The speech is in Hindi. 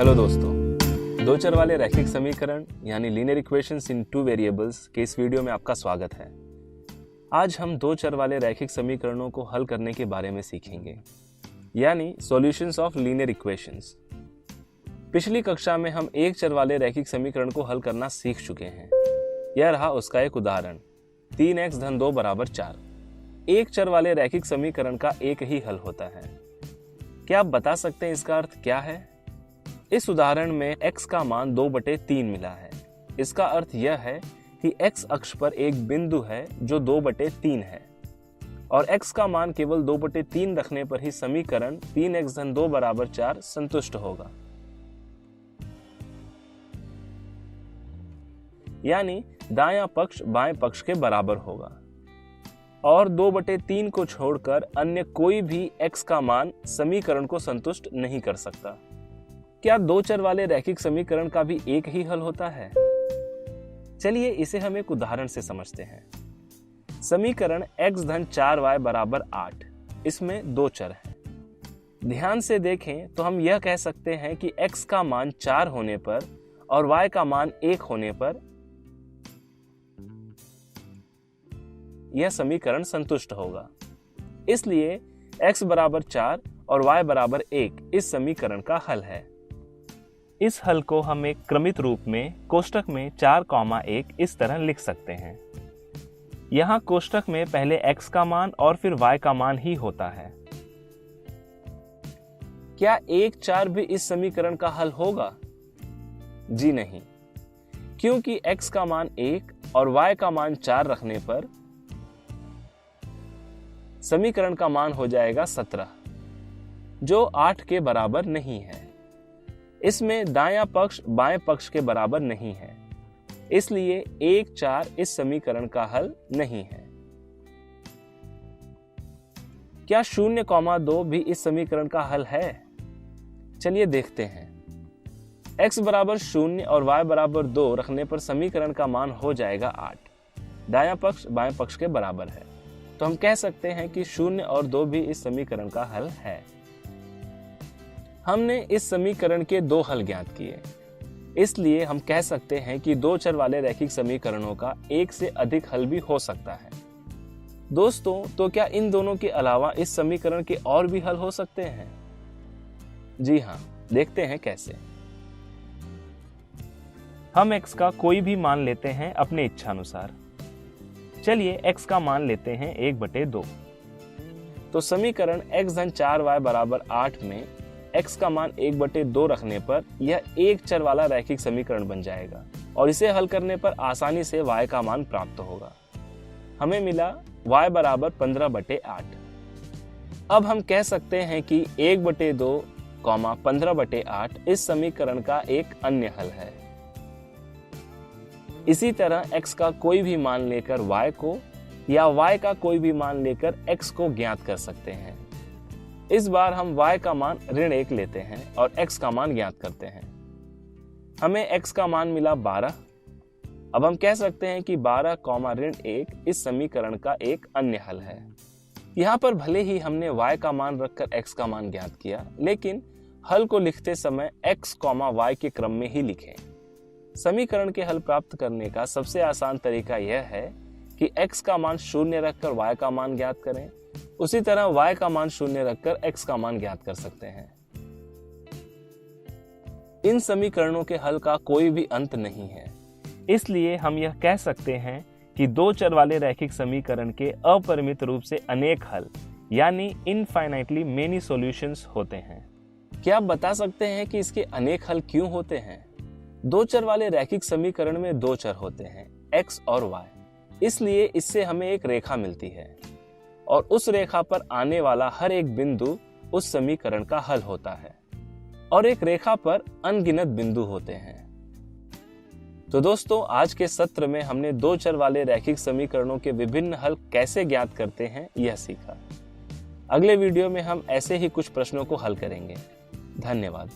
हेलो दोस्तों, दो चर वाले रैखिक समीकरण यानी लीनियर इक्वेशंस इन टू वेरिएबल्स के इस वीडियो में आपका स्वागत है। आज हम दो चर वाले रैखिक समीकरणों को हल करने के बारे में सीखेंगे, यानी सॉल्यूशंस ऑफ लीनियर इक्वेशंस। पिछली कक्षा में हम एक चर वाले रैखिक समीकरण को हल करना सीख चुके हैं। यह रहा उसका एक उदाहरण, 3x धन 2 बराबर 4। एक चर वाले रैखिक समीकरण का एक ही हल होता है। क्या आप बता सकते हैं इसका अर्थ क्या है? इस उदाहरण में x का मान 2/3 मिला है। इसका अर्थ यह है कि x अक्ष पर एक बिंदु है जो 2/3 है और x का मान केवल 2/3 रखने पर ही समीकरण 3x धन 2 बराबर 4 संतुष्ट होगा। यानी दायां पक्ष बाएं पक्ष के बराबर होगा और 2/3 को छोड़कर अन्य कोई भी x का मान समीकरण को संतुष्ट नहीं कर सकता। क्या दो चर वाले रैखिक समीकरण का भी एक ही हल होता है? चलिए इसे हम एक उदाहरण से समझते हैं। समीकरण x धन 4y बराबर 8, इसमें दो चर हैं। ध्यान से देखें तो हम यह कह सकते हैं कि x का मान 4 होने पर और y का मान 1 होने पर यह समीकरण संतुष्ट होगा। इसलिए x बराबर 4 और y बराबर 1 इस समीकरण का हल है। इस हल को हम एक क्रमित रूप में कोष्ठक में 4,1 इस तरह लिख सकते हैं। यहाँ कोष्ठक में पहले x का मान और फिर y का मान ही होता है। क्या 1 4 भी इस समीकरण का हल होगा? जी नहीं, क्योंकि x का मान 1 और y का मान 4 रखने पर समीकरण का मान हो जाएगा 17, जो 8 के बराबर नहीं है। इसमें दायां पक्ष बाएं पक्ष के बराबर नहीं है, इसलिए 1 4 इस समीकरण का हल नहीं है। क्या 0,2 भी इस समीकरण का हल है? चलिए देखते हैं। x बराबर 0 और y बराबर 2 रखने पर समीकरण का मान हो जाएगा 8। दायां पक्ष बाएं पक्ष के बराबर है, तो हम कह सकते हैं कि 0 और 2 भी इस समीकरण का हल है। हमने इस समीकरण के दो हल ज्ञात किए, इसलिए हम कह सकते हैं कि दो चर वाले रैखिक समीकरणों का एक से अधिक हल भी हो सकता है। दोस्तों, तो क्या इन दोनों के अलावा इस समीकरण के और भी हल हो सकते हैं? जी हाँ, देखते हैं कैसे। हम x का कोई भी मान लेते हैं अपने इच्छानुसार। चलिए x का मान लेते हैं 1/2। तो समीकरण x धन 4y बराबर 8 में x का मान 1/2 रखने पर यह एक चर वाला रैखिक समीकरण बन जाएगा और इसे हल करने पर आसानी से y का मान प्राप्त होगा। हमें मिला y बराबर 15/8। अब हम कह सकते हैं कि 1/2, 15/8 इस समीकरण का एक अन्य हल है। इसी तरह x का कोई भी मान लेकर y को या y का कोई भी मान लेकर x को ज्ञात कर सकते हैं। इस बार हम y का मान -1 लेते हैं और x का मान ज्ञात करते हैं। हमें x का मान मिला 12। अब हम कह सकते हैं कि 12, -1 इस समीकरण का एक अन्य हल है। यहाँ पर भले ही हमने y का मान रखकर x का मान ज्ञात किया, लेकिन हल को लिखते समय x, y के क्रम में ही लिखें। समीकरण के हल प्राप्त करने का सबसे आसान तरीका यह है कि x का मान 0 रखकर y का मान ज्ञात करें। उसी तरह y का मान 0 रखकर x का मान ज्ञात कर सकते हैं। इन समीकरणों के हल का कोई भी अंत नहीं है, इसलिए हम यह कह सकते हैं कि दो चर वाले रैखिक समीकरण के अपरिमित रूप से अनेक हल यानी इनफाइनाइटली मेनी सॉल्यूशंस होते हैं। क्या आप बता सकते हैं कि इसके अनेक हल क्यों होते हैं? दो चर वाले रैखिक समीकरण में दो चर होते हैं, x और y, इसलिए इससे हमें एक रेखा मिलती है और उस रेखा पर आने वाला हर एक बिंदु उस समीकरण का हल होता है और एक रेखा पर अनगिनत बिंदु होते हैं। तो दोस्तों, आज के सत्र में हमने दो चर वाले रैखिक समीकरणों के विभिन्न हल कैसे ज्ञात करते हैं यह सीखा। अगले वीडियो में हम ऐसे ही कुछ प्रश्नों को हल करेंगे। धन्यवाद।